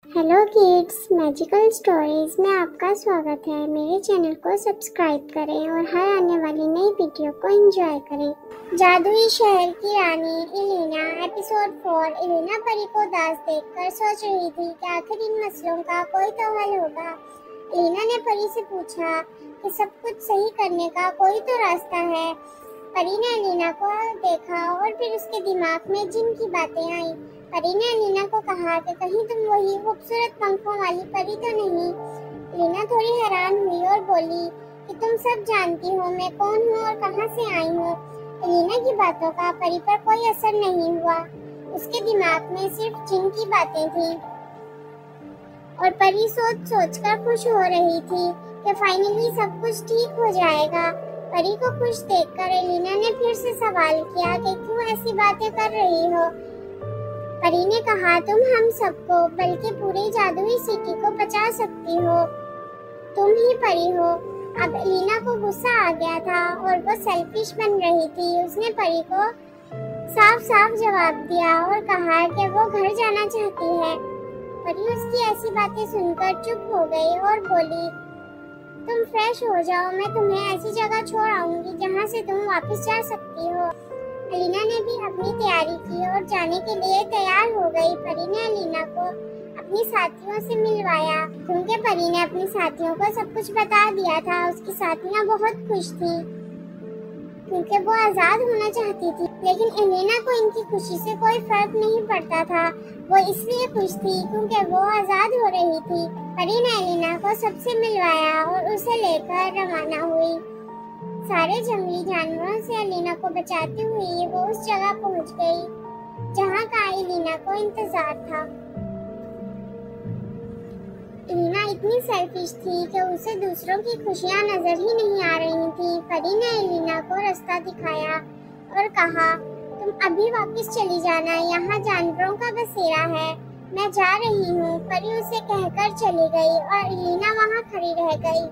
Hello kids, magical stories में आपका स्वागत है। मेरे चैनल को सब्सक्राइब करें और हर आने वाली नई वीडियो को एंजॉय करें। जादुई शहर की रानी एलिना एपिसोड 4। एलिना परी को उदास देखकर सोच रही थी कि आखिर इन मसलों का कोई तो हल होगा। एलिना ने परी से पूछा कि सब कुछ सही करने का कोई तो रास्ता है। परी ने एलिना को देखा और फिर उसके दिमाग में जिन की बातें आई। परी ने एलिना को कहा कि कहीं तुम वही खूबसूरत पंखों वाली परी तो नहीं। एलिना थोड़ी हैरान हुई और बोली कि तुम सब जानती हो मैं कौन हूँ और कहाँ से आई हूँ। एलिना की बातों का परी पर कोई असर नहीं हुआ। उसके दिमाग में सिर्फ जिन की बातें थी और परी सोच सोच कर खुश हो रही थी कि फाइनली सब कुछ ठीक हो जाएगा। परी को खुश देखकर एलिना ने फिर से सवाल किया कि क्यों ऐसी बातें कर रही हो। परी ने कहा तुम हम सबको बल्कि पूरी जादुई सिटी को बचा सकती हो। तुम ही परी हो। अब एलिना को गुस्सा आ गया था और वो सेल्फिश बन रही थी। उसने परी को साफ साफ जवाब दिया और कहा कि वो घर जाना चाहती है। परी उसकी ऐसी बातें सुनकर चुप हो गई और बोली तुम फ्रेश हो जाओ, मैं तुम्हें ऐसी जगह छोड़ आऊंगी जहाँ से तुम वापस जा सकती हो। एलिना ने भी अपनी तैयारी की और जाने के लिए तैयार हो गई। परी ने एलिना को अपनी साथियों से मिलवाया क्योंकि परी ने अपनी साथियों को सब कुछ बता दिया था। उसकी साथियां बहुत खुश थी क्योंकि वो आजाद होना चाहती थी, लेकिन एलिना को इनकी खुशी से कोई फर्क नहीं पड़ता था। वो इसलिए खुश थी क्योंकि वो आजाद हो रही थी। परी ने एलिना को सबसे मिलवाया और उसे लेकर रवाना हुई। सारे जंगली जानवरों से एलिना को बचाती हुई वो उस जगह पहुंच गई जहां का एलिना को इंतजार था। एलिना इतनी सेल्फिश थी कि उसे दूसरों की खुशियां नजर ही नहीं आ रही थी। परी ने एलिना को रास्ता दिखाया और कहा तुम अभी वापस चली जाना, यहाँ जानवरों का बसेरा है, मैं जा रही हूँ। परी उसे कहकर चली गई और एलिना वहाँ खड़ी रह गई।